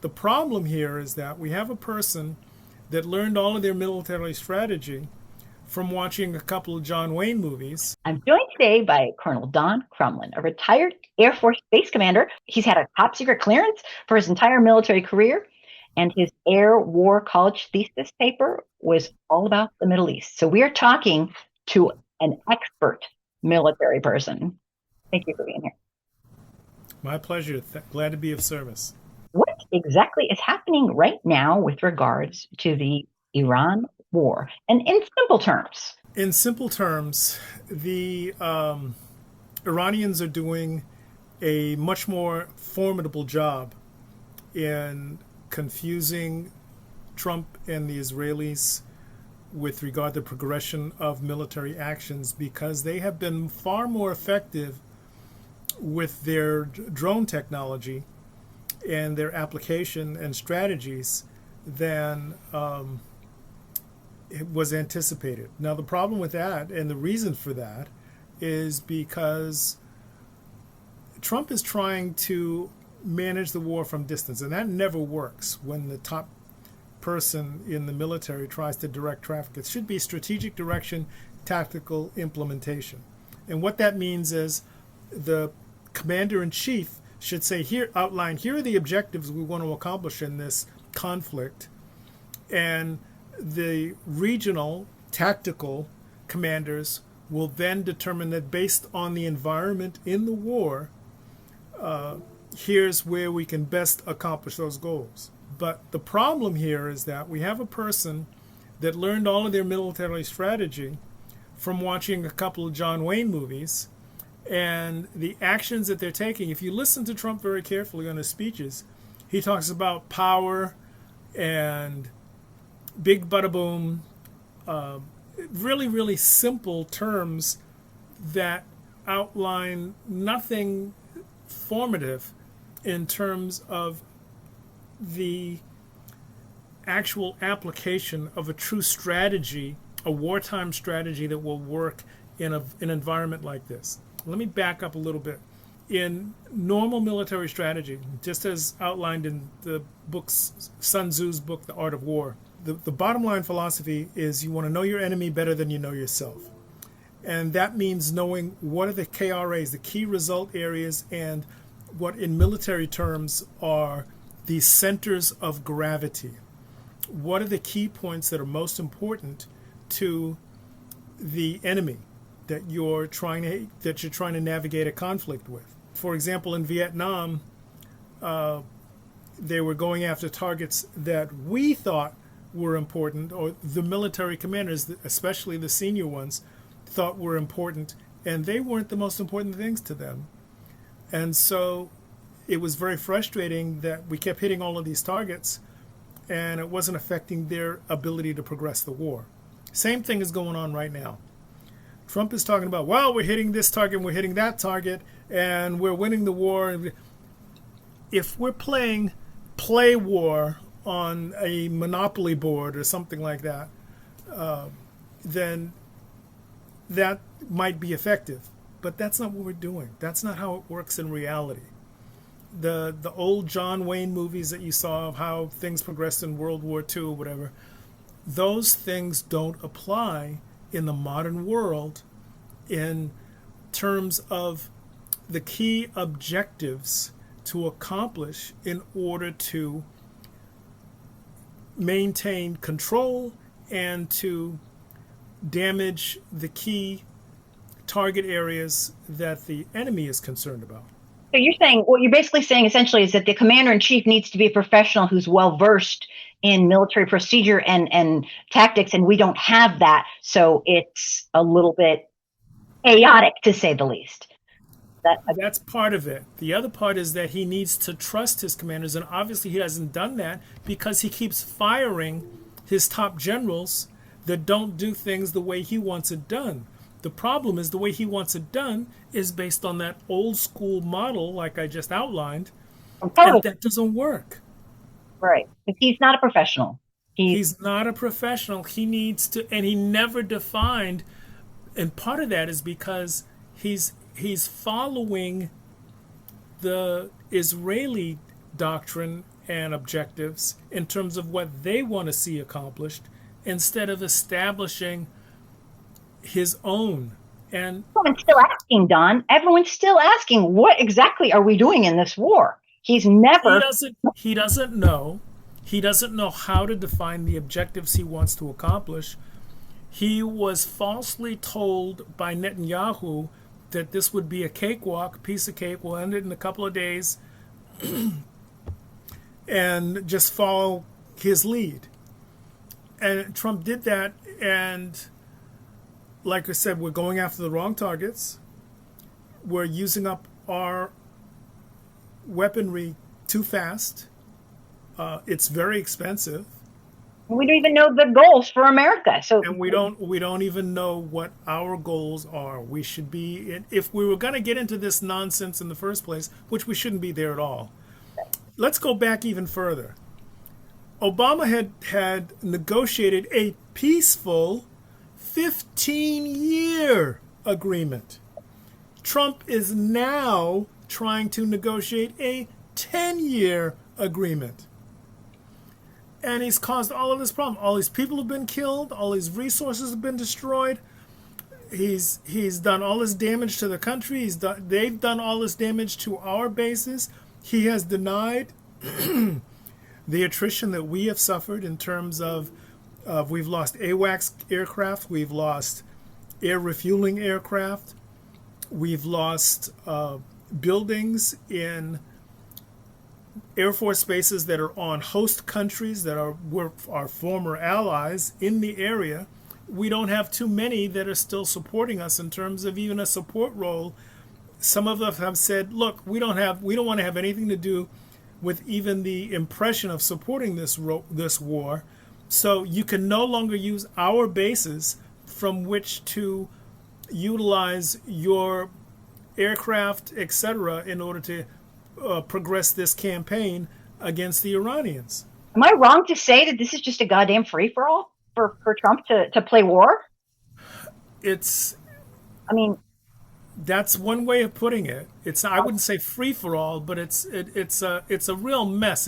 the problem here is that we have a person that learned all of their military strategy from watching a couple of John Wayne movies. I'm joined today by Colonel Don Crumlin, a retired Air Force base commander. He's had a top secret clearance for his entire military career, and his Air War College thesis paper was all about the Middle East. So we are talking to an expert military person. Thank you for being here. My pleasure. Glad to be of service. What exactly is happening right now with regards to the Iran war? And in simple terms. In simple terms, the Iranians are doing a much more formidable job in confusing Trump and the Israelis with regard to the progression of military actions, because they have been far more effective with their drone technology and their application and strategies than it was anticipated. Now, the problem with that, and the reason for that, is because Trump is trying to manage the war from distance, and that never works when the top person in the military tries to direct traffic. It should be strategic direction, tactical implementation. And what that means is the commander-in-chief should say, here are the objectives we want to accomplish in this conflict, and the regional tactical commanders will then determine that based on the environment in the war, here's where we can best accomplish those goals. But the problem here is that we have a person that learned all of their military strategy from watching a couple of John Wayne movies, and the actions that they're taking. If you listen to Trump very carefully on his speeches, he talks about power and big bada boom, really, really simple terms that outline nothing formative in terms of the actual application of a true strategy, a wartime strategy that will work in an environment like this. Let me back up a little bit. In normal military strategy, just as outlined in the books, Sun Tzu's book, The Art of War, the bottom line philosophy is you want to know your enemy better than you know yourself. And that means knowing what are the KRAs, the key result areas, and what in military terms are the centers of gravity. What are the key points that are most important to the enemy that you're trying to navigate a conflict with? For example, in Vietnam, they were going after targets that we thought were important, or the military commanders, especially the senior ones, thought were important, and they weren't the most important things to them. And so it was very frustrating that we kept hitting all of these targets, and it wasn't affecting their ability to progress the war. Same thing is going on right now. Trump is talking about, well, we're hitting this target, we're hitting that target, and we're winning the war. If we're playing play war on a Monopoly board or something like that, then that might be effective. But that's not what we're doing. That's not how it works in reality. The old John Wayne movies that you saw of how things progressed in World War II or whatever, those things don't apply in the modern world in terms of the key objectives to accomplish in order to maintain control and to damage the key target areas that the enemy is concerned about. So you're saying, what you're basically saying essentially is that the commander-in-chief needs to be a professional who's well-versed in military procedure and tactics, and we don't have that, so it's a little bit chaotic, to say the least. That's part of it. The other part is that he needs to trust his commanders, and obviously he hasn't done that because he keeps firing his top generals that don't do things the way he wants it done. The problem is the way he wants it done is based on that old school model, like I just outlined, and that doesn't work. Right. Because he's not a professional. He's not a professional. He needs to, and he never defined, and part of that is because he's following the Israeli doctrine and objectives in terms of what they want to see accomplished instead of establishing his own. And everyone's still asking, Don. Everyone's still asking, what exactly are we doing in this war? He's never. he doesn't know. He doesn't know how to define the objectives he wants to accomplish. He was falsely told by Netanyahu that this would be a cakewalk, piece of cake, we'll end it in a couple of days, and just follow his lead. And Trump did that, and like I said, we're going after the wrong targets. We're using up our weaponry too fast. It's very expensive. We don't even know the goals for America. So, and we don't even know what our goals are. We should be, if we were going to get into this nonsense in the first place, which we shouldn't be there at all. Let's go back even further. Obama had negotiated a peaceful 15-year agreement. Trump is now trying to negotiate a 10-year agreement. And he's caused all of this problem. All these people have been killed. All these resources have been destroyed. He's done all this damage to the country. They've done all this damage to our bases. He has denied the attrition that we have suffered in terms of we've lost AWACS aircraft. We've lost air refueling aircraft. We've lost buildings in Air Force bases that are on host countries that were our former allies in the area. We don't have too many that are still supporting us in terms of even a support role. Some of them have said, look, we don't want to have anything to do with even the impression of supporting this war. So you can no longer use our bases from which to utilize your aircraft, etc., in order to progress this campaign against the Iranians. Am I wrong to say that this is just a goddamn free-for-all for Trump to play war? That's one way of putting it. I wouldn't say free-for-all, but it's a real mess.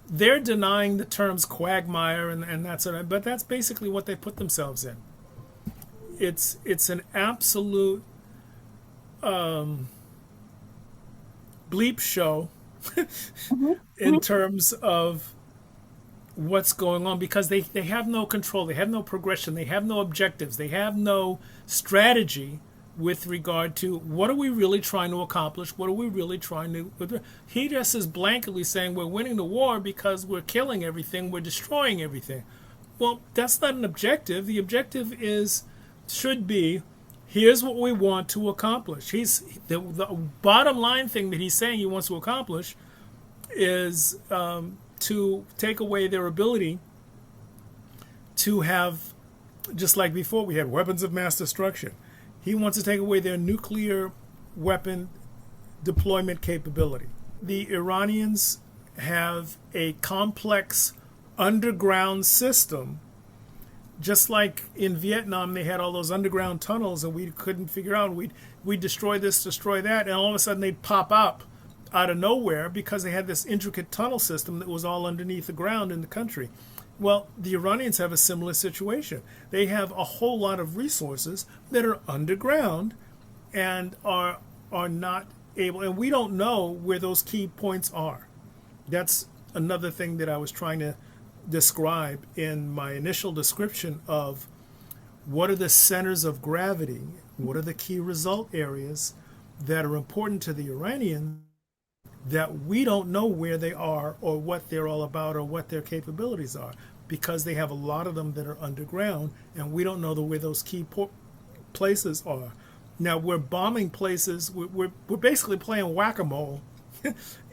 They're denying the terms quagmire and that sort of, but that's basically what they put themselves in. It's an absolute bleep show in terms of what's going on, because they have no control, they have no progression, they have no objectives, they have no strategy with regard to what are we really trying to accomplish, what are we really trying to. He just is blankly saying we're winning the war because we're killing everything, we're destroying everything. Well, that's not an objective. The objective should be, here's what we want to accomplish. The bottom line thing that he's saying he wants to accomplish is to take away their ability to have, just like before we had weapons of mass destruction. He wants to take away their nuclear weapon deployment capability. The Iranians have a complex underground system. Just like in Vietnam, they had all those underground tunnels and we couldn't figure out. We'd destroy this, destroy that, and all of a sudden they'd pop up out of nowhere because they had this intricate tunnel system that was all underneath the ground in the country. Well, the Iranians have a similar situation. They have a whole lot of resources that are underground and are not able, and we don't know where those key points are. That's another thing that I was trying to describe in my initial description of what are the centers of gravity, what are the key result areas that are important to the Iranians that we don't know where they are or what they're all about or what their capabilities are, because they have a lot of them that are underground and we don't know where those key places are. Now we're bombing places, we're basically playing whack-a-mole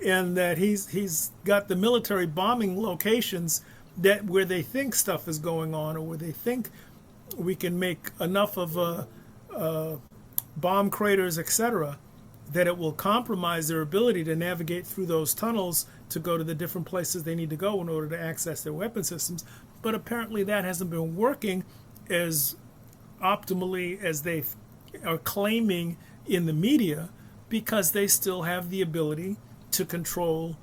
and that he's got the military bombing locations that where they think stuff is going on or where they think we can make enough of bomb craters, etc., that it will compromise their ability to navigate through those tunnels to go to the different places they need to go in order to access their weapon systems. But apparently that hasn't been working as optimally as they are claiming in the media, because they still have the ability to control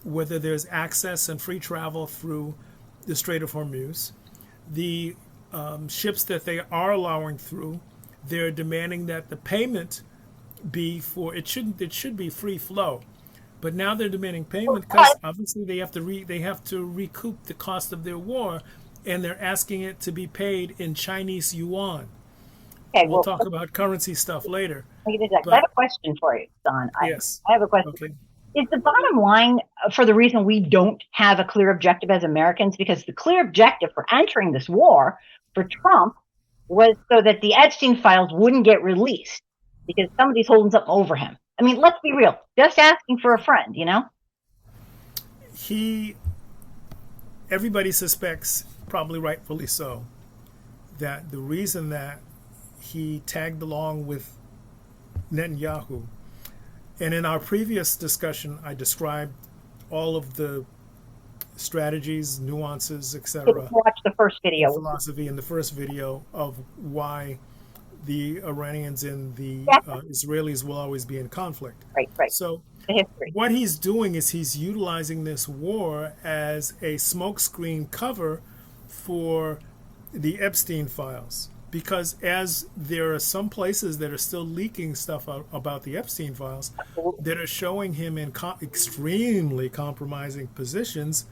whether there's access and free travel through the Strait of Hormuz. The ships that they are allowing through, they're demanding that the payment be for it should be free flow, but now they're demanding payment because obviously they have to recoup the cost of their war, and they're asking it to be paid in Chinese yuan. Okay, We'll well, talk about currency stuff later. I But have a question for you, Don. yes, I have a question. okay. Is the bottom line for the reason we don't have a clear objective as Americans? Because the clear objective for entering this war for Trump was so that the Epstein files wouldn't get released because somebody's holding something over him. I mean, let's be real. Just asking for a friend, you know? He Everybody suspects, probably rightfully so, that the reason that he tagged along with Netanyahu, and in our previous discussion, I described all of the strategies, nuances, etc., Watch the first video. philosophy in the first video of why the Iranians and the Israelis will always be in conflict. Right, right. So The history. what he's doing is he's utilizing this war as a smokescreen cover for the Epstein files. Because as there are some places that are still leaking stuff out about the Epstein files that are showing him in extremely compromising positions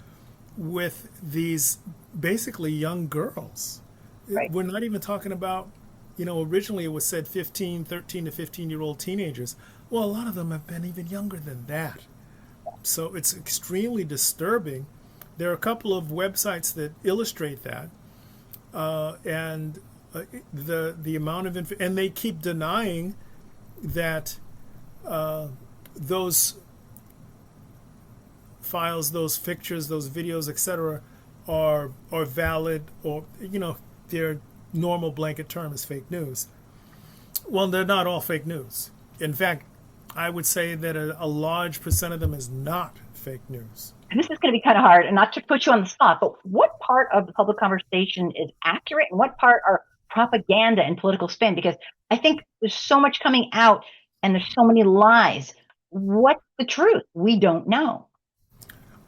with these basically young girls. Right. We're not even talking about, originally it was said 13 to 15-year-old teenagers. Well, a lot of them have been even younger than that. So it's extremely disturbing. There are a couple of websites that illustrate that. And the amount of and they keep denying that those files, those pictures, those videos, etc., are valid, or their normal blanket term is fake news. Well, they're not all fake news. In fact, I would say that a large percent of them is not fake news. And this is going to be kind of hard, and not to put you on the spot, but what part of the public conversation is accurate and what part are propaganda and political spin? Because I think there's so much coming out and there's so many lies. What's the truth? We don't know.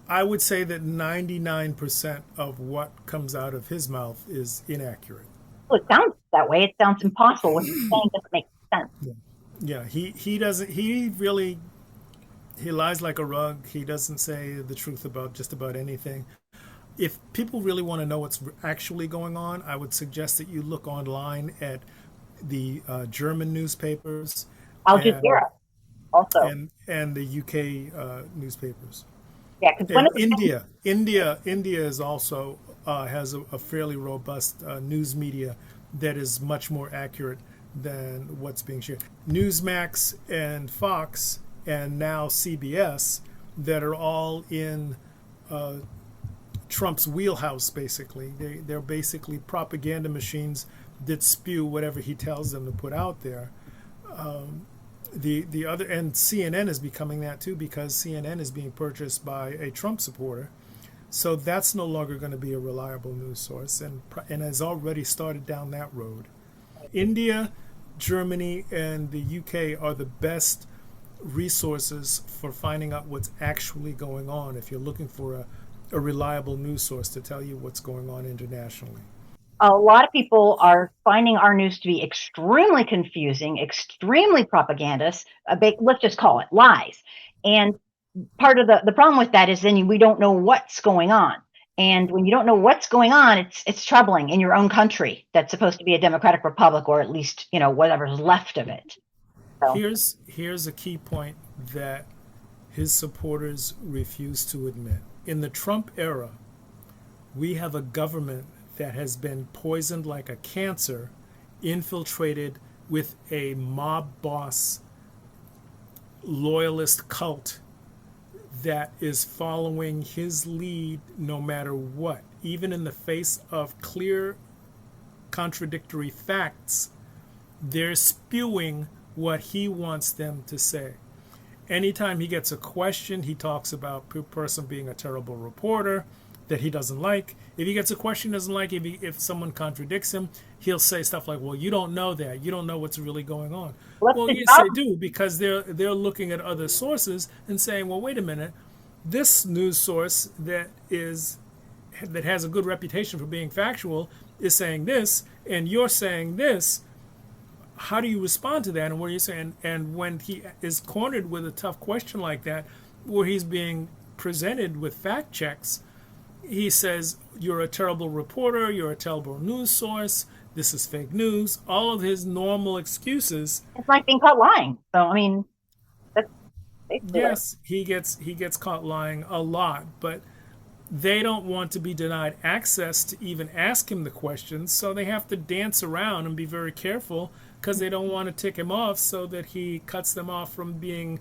I would say that 99% of what comes out of his mouth is inaccurate. Well, it sounds that way. It sounds impossible. What he's saying doesn't make sense. Yeah, he doesn't, he lies like a rug. He doesn't say the truth about just about anything. If people really want to know what's actually going on, I would suggest that you look online at the German newspapers, Al Jazeera also, and the UK newspapers. Yeah, because India is also has a fairly robust news media that is much more accurate than what's being shared. Newsmax and Fox and now CBS that are all in Trump's wheelhouse, basically. They're basically propaganda machines that spew whatever he tells them to put out there. The other, and CNN is becoming that too, because CNN is being purchased by a Trump supporter. So that's no longer going to be a reliable news source, and has already started down that road. India, Germany, and the UK are the best resources for finding out what's actually going on if you're looking for a reliable news source to tell you what's going on internationally. A lot of people are finding our news to be extremely confusing, extremely propagandist. Let's just call it lies. And part of the problem with that is then we don't know what's going on. And when you don't know what's going on, it's troubling in your own country that's supposed to be a democratic republic, or at least, whatever's left of it. So. Here's a key point that his supporters refuse to admit. In the Trump era, we have a government that has been poisoned like a cancer, infiltrated with a mob boss loyalist cult that is following his lead no matter what. Even in the face of clear contradictory facts, they're spewing what he wants them to say. Anytime he gets a question, he talks about a person being a terrible reporter that he doesn't like. If he gets a question he doesn't like, if someone contradicts him, he'll say stuff like, well, you don't know that. You don't know what's really going on. Well, yes, they do, because they're looking at other sources and saying, well, wait a minute. this news source that has a good reputation for being factual is saying this, and you're saying this. How do you respond to that? And what are you saying? And when he is cornered with a tough question like that, where he's being presented with fact checks, he says, "You're a terrible reporter. You're a terrible news source. This is fake news." All of his normal excuses. It's like being caught lying. So I mean, that's basically what. Yes, he gets caught lying a lot, but they don't want to be denied access to even ask him the questions, so they have to dance around and be very careful because they don't want to tick him off, so that he cuts them off from being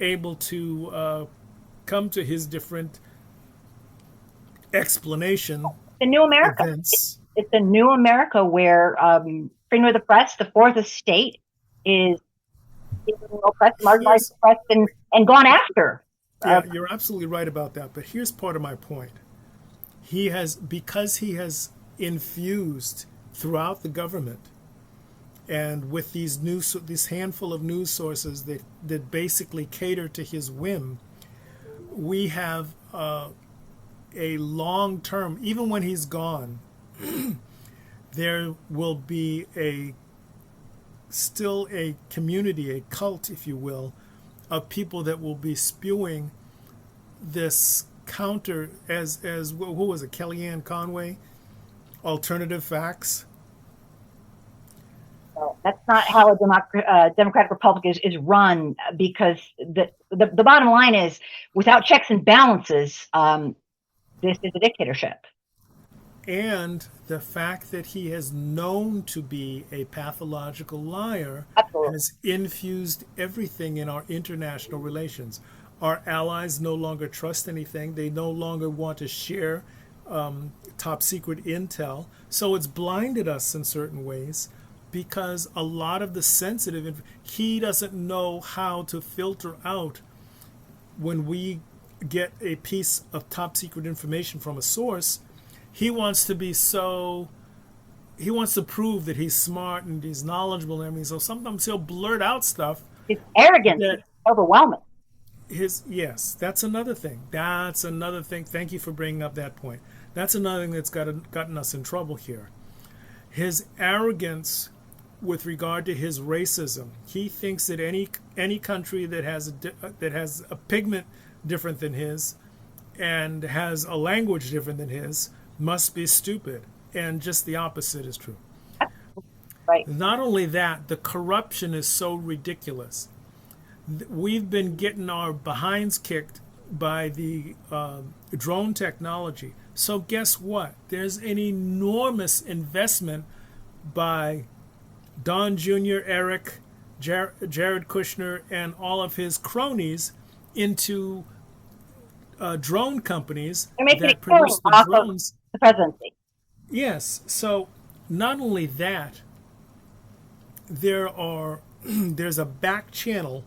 able to come to his different explanation The new America. events. It's a new America where freedom of the press, the fourth estate, is being oppressed, marginalized, Here's oppressed, and gone after. Yeah, you're absolutely right about that. But here's part of my point. Because he has infused throughout the government, and with this handful of news sources that basically cater to his whim, we have a long term. Even when he's gone, there will be still a community, a cult, if you will, of people that will be spewing this counter, as who was it, Kellyanne Conway, alternative facts. So that's not how a democratic republic is run, because the bottom line is, without checks and balances, this is a dictatorship. And the fact that he has known to be a pathological liar Absolutely. has infused everything in our international relations. Our allies no longer trust anything. They no longer want to share top secret intel. So it's blinded us in certain ways, because a lot of the he doesn't know how to filter out when we get a piece of top secret information from a source. He wants to prove that he's smart and he's knowledgeable and everything. So sometimes he'll blurt out stuff His arrogance is that overwhelming. yes, that's another thing. That's another thing. Thank you for bringing up that point. That's another thing that's gotten us in trouble here. His arrogance with regard to his racism. He thinks that any country that has a pigment different than his and has a language different than his must be stupid, and just the opposite is true. Right. Not only that, the corruption is so ridiculous. We've been getting our behinds kicked by the drone technology. So guess what? There's an enormous investment by Don Jr., Eric, Jared Kushner, and all of his cronies into drone companies They're making a that killing produce the off of drones. the presidency. Yes. So not only that, there's a back channel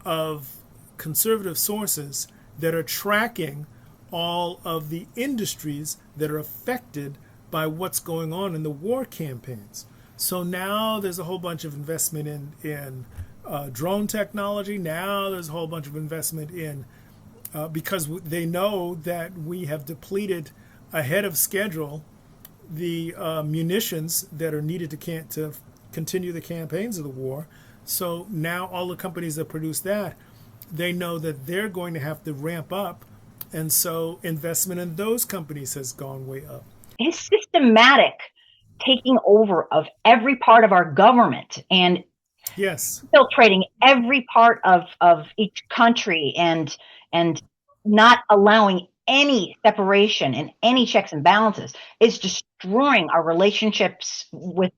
of conservative sources that are tracking all of the industries that are affected by what's going on in the war campaigns. So now there's a whole bunch of investment in drone technology. Now there's a whole bunch of investment in because they know that we have depleted ahead of schedule the munitions that are needed to continue the campaigns of the war. So now all the companies that produce that, they know that they're going to have to ramp up, and so investment in those companies has gone way up. His systematic taking over of every part of our government and Yes, infiltrating every part of each country, and not allowing any separation and any checks and balances is destroying our relationships with,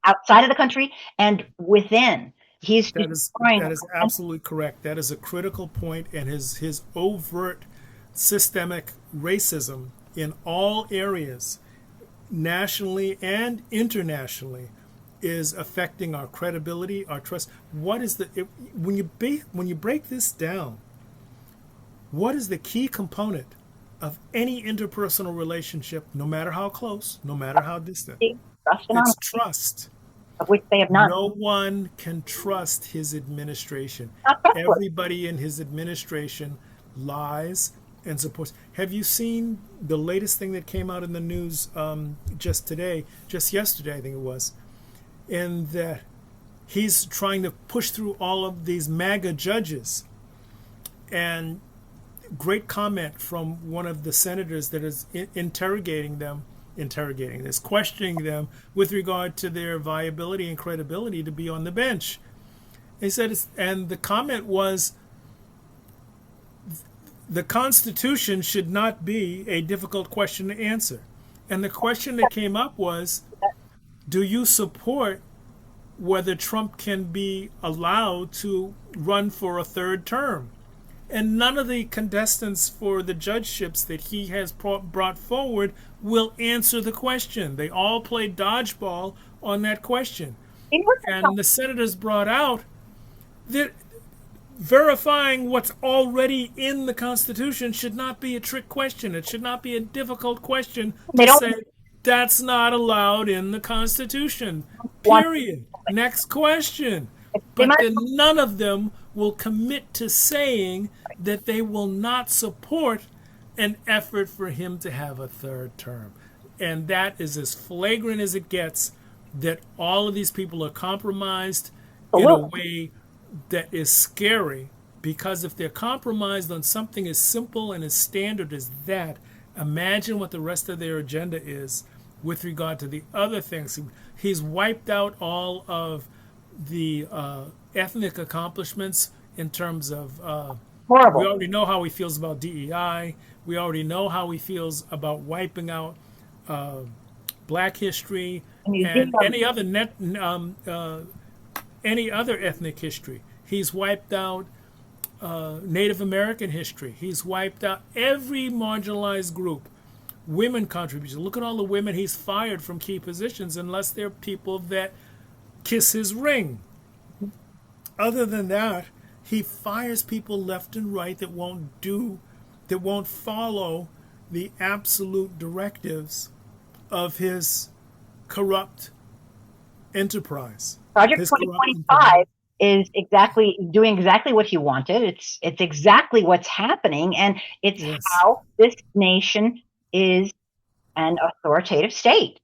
outside of the country and within. He's that is destroying. that is absolutely correct. That is a critical point, and his overt systemic racism in all areas, nationally and internationally, is affecting our credibility, our trust. What is when you break this down? What is the key component of any interpersonal relationship, no matter how close, no matter how distant? Trust and It's honesty, trust. of which they have none. No one can trust his administration. Not trustworthy. Everybody in his administration lies and supports. Have you seen the latest thing that came out in the news just yesterday, I think it was, in that he's trying to push through all of these MAGA judges? And great comment from one of the senators that is questioning them with regard to their viability and credibility to be on the bench. He said, and the comment was, the Constitution should not be a difficult question to answer. And the question that came up was, do you support whether Trump can be allowed to run for a third term? And none of the contestants for the judgeships that he has brought forward will answer the question. They all played dodgeball on that question. And the senators brought out that verifying what's already in the Constitution should not be a trick question. It should not be a difficult question to say that's not allowed in the Constitution. Period. Next question. But then none of them will commit to saying that they will not support an effort for him to have a third term. And that is as flagrant as it gets, that all of these people are compromised in a way that is scary, because if they're compromised on something as simple and as standard as that, imagine what the rest of their agenda is with regard to the other things. He's wiped out all of the ethnic accomplishments in terms of horrible. We already know how he feels about DEI. We already know how he feels about wiping out Black history and any other ethnic history. He's wiped out Native American history. He's wiped out every marginalized group. Women contribution. Look at all the women he's fired from key positions, unless they're people that kiss his ring. Other than that, he fires people left and right that won't follow the absolute directives of his corrupt enterprise. Project 2025 is doing exactly what he wanted. It's exactly what's happening, and it's how this nation is an authoritative state.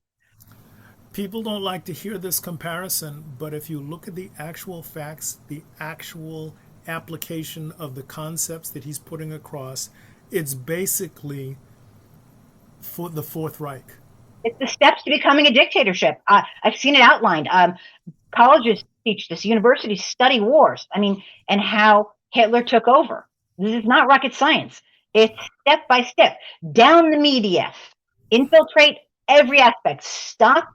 People don't like to hear this comparison, but if you look at the actual facts, the actual application of the concepts that he's putting across, it's basically for the Fourth Reich. It's the steps to becoming a dictatorship. I've seen it outlined. Colleges teach this, universities study wars. And how Hitler took over. This is not rocket science. It's step by step. Down the media, infiltrate every aspect, stop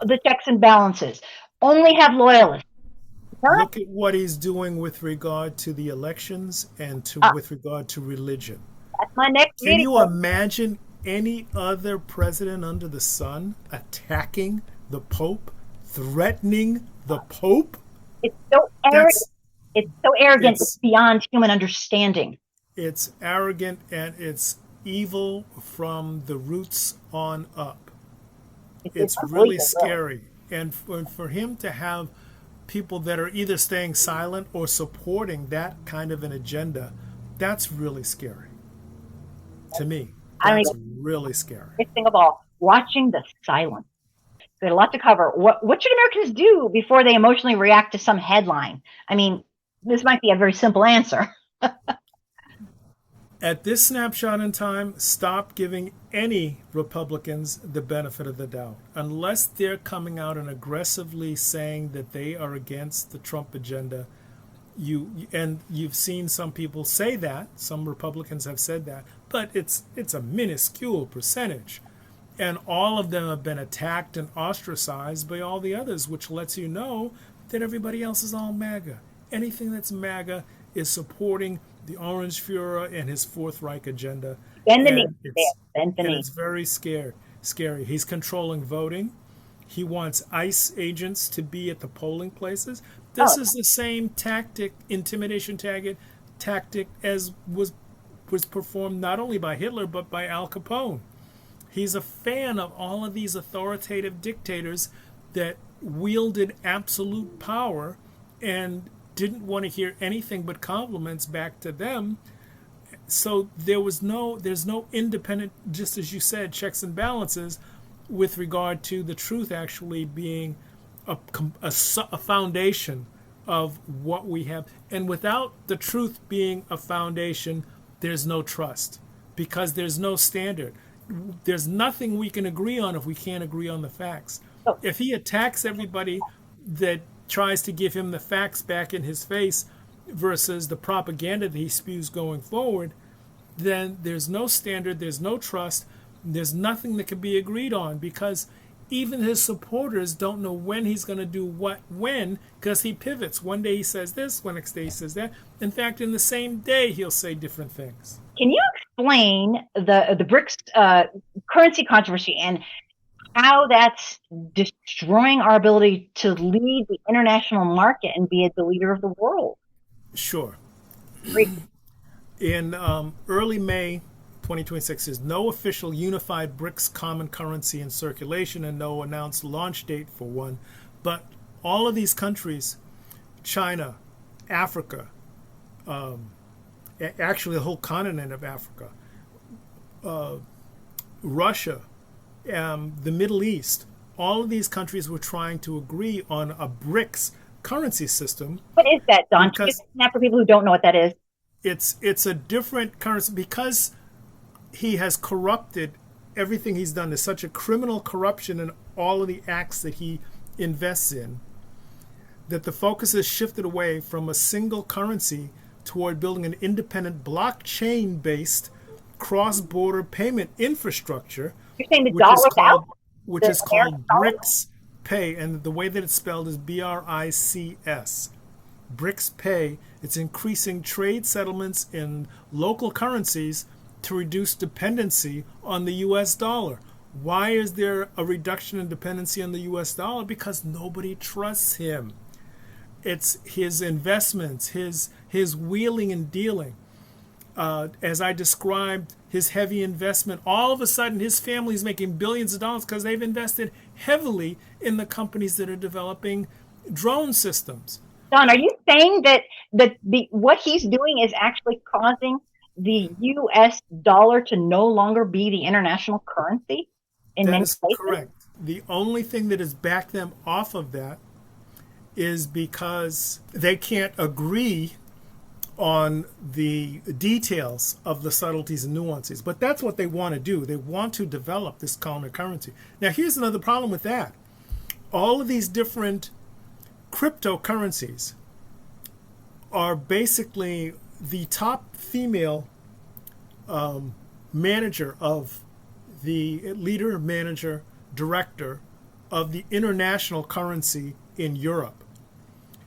the checks and balances, only have loyalists. Look at what he's doing with regard to the elections and with regard to religion. That's my next video. Can you imagine any other president under the sun attacking the Pope, threatening the Pope? It's so arrogant. It's beyond human understanding. It's arrogant and it's evil from the roots on up. It's really scary. And for him to have people that are either staying silent or supporting that kind of an agenda, that's really scary. To me, that's really scary. Big thing of all, watching the silence. There's a lot to cover. What should Americans do before they emotionally react to some headline? This might be a very simple answer. At this snapshot in time, stop giving any Republicans the benefit of the doubt. Unless they're coming out and aggressively saying that they are against the Trump agenda, you've seen some people say that. Some Republicans have said that, but it's a minuscule percentage. And all of them have been attacked and ostracized by all the others, which lets you know that everybody else is all MAGA. Anything that's MAGA is supporting the Orange Fuhrer and his Fourth Reich agenda. And it's very scary. He's controlling voting. He wants ICE agents to be at the polling places. This is the same intimidation tactic as was performed not only by Hitler but by Al Capone. He's a fan of all of these authoritative dictators that wielded absolute power and didn't want to hear anything but compliments back to them. So there's no independent, just as you said, checks and balances with regard to the truth actually being a foundation of what we have. And without the truth being a foundation, there's no trust because there's no standard. There's nothing we can agree on if we can't agree on the facts. So, If he attacks everybody that tries to give him the facts back in his face versus the propaganda that he spews going forward, then there's no standard, there's no trust, there's nothing that can be agreed on because even his supporters don't know when he's going to do what when because he pivots. One day he says this, one next day he says that. In fact, in the same day, he'll say different things. can you explain the BRICS currency controversy and how that's destroying our ability to lead the international market and be the leader of the world? Sure. Great. In early May 2026, there's no official unified BRICS common currency in circulation and no announced launch date for one. But all of these countries, China, Africa, actually the whole continent of Africa, Russia, the Middle East, all of these countries were trying to agree on a BRICS currency system. What is that, Don? Can you Because explain that for people who don't know what that is? it's a different currency because he has corrupted everything he's done. There's such a criminal corruption in all of the acts that he invests in that the focus has shifted away from a single currency toward building an independent blockchain-based cross-border payment infrastructure, You're saying the which is dollar's out? called which The is American called dollar? BRICS Pay, and the way that it's spelled is BRICS. BRICS Pay. It's increasing trade settlements in local currencies to reduce dependency on the U.S. dollar. Why is there a reduction in dependency on the U.S. dollar? Because nobody trusts him. It's his investments, his wheeling and dealing. As I described, his heavy investment. All of a sudden, his family is making billions of dollars because they've invested heavily in the companies that are developing drone systems. Don, are you saying that what he's doing is actually causing the U.S. dollar to no longer be the international currency in That many is places? correct. The only thing that has backed them off of that is because they can't agree on the details of the subtleties and nuances. But that's what they want to do. They want to develop this counter currency. Now, here's another problem with that. All of these different cryptocurrencies are basically the top female manager of the leader, manager, director of the international currency in Europe.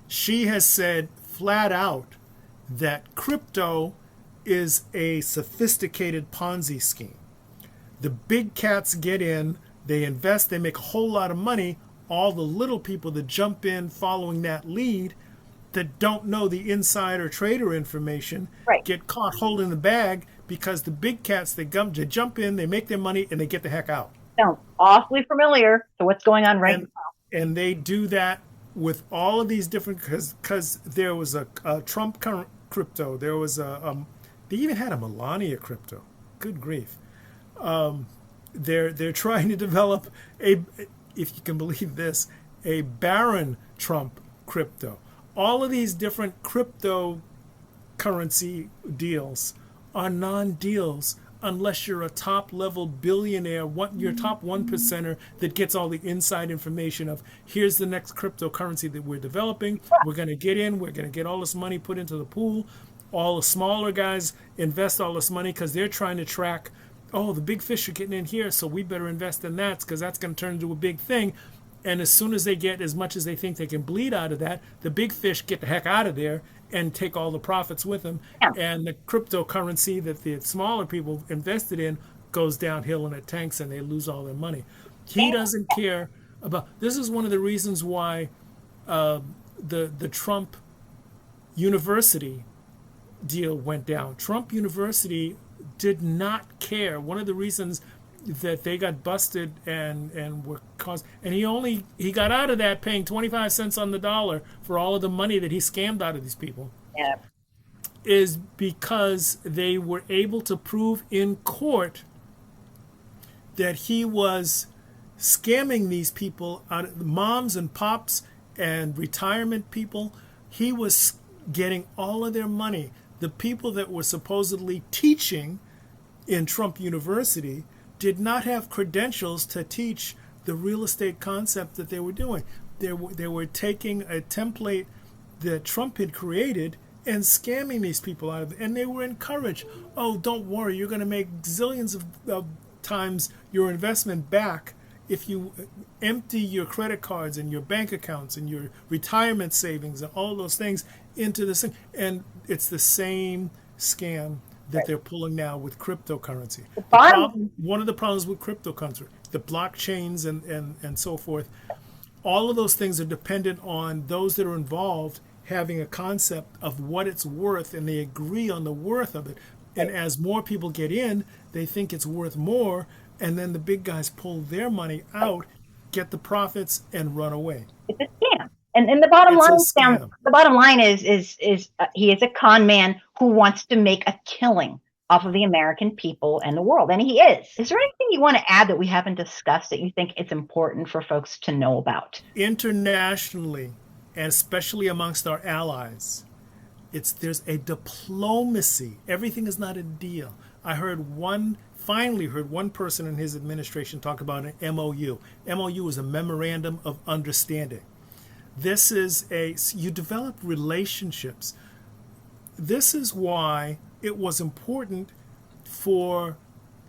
She has said flat out that crypto is a sophisticated Ponzi scheme. The big cats get in, they invest, they make a whole lot of money. All the little people that jump in following that lead that don't know the insider trader information Right. get caught holding the bag because the big cats, they jump in, they make their money, and they get the heck out. Sounds awfully familiar to what's going on right And, now. and they do that with all of these different, because there was a Trump crypto, there was they even had a Melania crypto. Good grief. They're trying to develop a, if you can believe this, a Baron Trump crypto. All of these different cryptocurrency deals are non-deals unless you're a top-level billionaire, your top 1%er that gets all the inside information of here's the next cryptocurrency that we're developing. We're going to get in. We're going to get all this money put into the pool. All the smaller guys invest all this money because they're trying to track, oh, the big fish are getting in here, so we better invest in that because that's going to turn into a big thing. And as soon as they get as much as they think they can bleed out of that, the big fish get the heck out of there and take all the profits with them. Yeah. And the cryptocurrency that the smaller people invested in goes downhill and it tanks and they lose all their money. He doesn't care about. This is one of the reasons why the Trump University deal went down. Trump University did not care. One of the reasons that they got busted and were caused, and he got out of that paying 25 cents on the dollar for all of the money that he scammed out of these people. Yeah. is because they were able to prove in court that he was scamming these people out of moms and pops and retirement people. He was getting all of their money. The people that were supposedly teaching in Trump University did not have credentials to teach the real estate concept that they were doing. They were taking a template that Trump had created and scamming these people out of it. And they were encouraged. Oh, don't worry, you're going to make zillions of times your investment back if you empty your credit cards and your bank accounts and your retirement savings and all those things into this thing. And it's the same scam that they're pulling now with cryptocurrency. One of the problems with cryptocurrency, the blockchains and so forth, all of those things are dependent on those that are involved having a concept of what it's worth, and they agree on the worth of it. And as more people get in, they think it's worth more, and then the big guys pull their money out, get the profits, and run away. It's a scam. And the bottom line is he is a con man who wants to make a killing off of the American people and the world, and he is. Is there anything you want to add that we haven't discussed that you think it's important for folks to know about? Internationally, and especially amongst our allies, there's a diplomacy. Everything is not a deal. I finally heard one person in his administration talk about an MOU. MOU is a memorandum of understanding. This is you develop relationships. This is why it was important for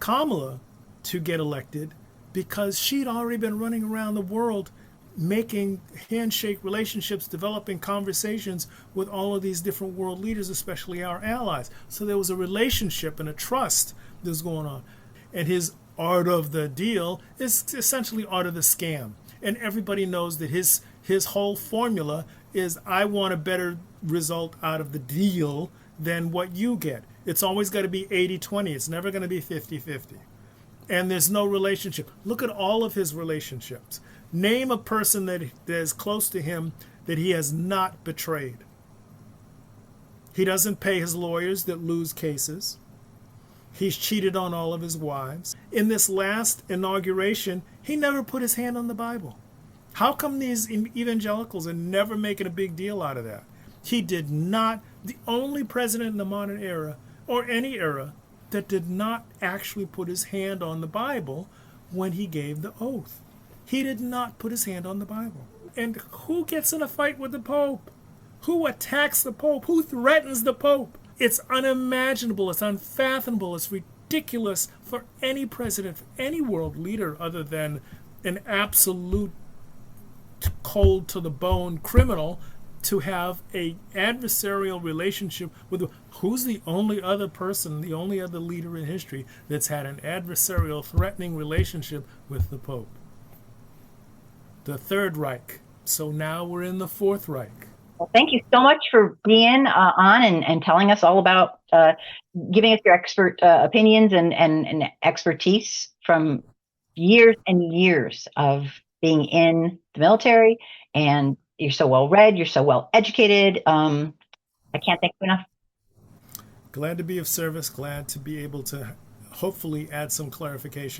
Kamala to get elected, because she'd already been running around the world making handshake relationships, developing conversations with all of these different world leaders, especially our allies. So there was a relationship and a trust that was going on. And his art of the deal is essentially art of the scam. And everybody knows that his whole formula is, I want a better result out of the deal than what you get. It's always got to be 80-20. It's never going to be 50-50. And there's no relationship. Look at all of his relationships. Name a person that is close to him that he has not betrayed. He doesn't pay his lawyers that lose cases. He's cheated on all of his wives. In this last inauguration, he never put his hand on the Bible. How come these evangelicals are never making a big deal out of that? He did not. The only president in the modern era, or any era, that did not actually put his hand on the Bible when he gave the oath. He did not put his hand on the Bible. And who gets in a fight with the Pope? Who attacks the Pope? Who threatens the Pope? It's unimaginable. It's unfathomable. It's ridiculous for any president, for any world leader, other than an absolute cold to the bone criminal, to have a adversarial relationship with who's the only other person, the only other leader in history that's had an adversarial, threatening relationship with the Pope? The Third Reich. So now we're in the Fourth Reich. Well, thank you so much for being on and telling us all about, giving us your expert opinions and expertise from years and years of being in the military. And you're so well read, you're so well educated. I can't thank you enough. Glad to be of service, glad to be able to hopefully add some clarification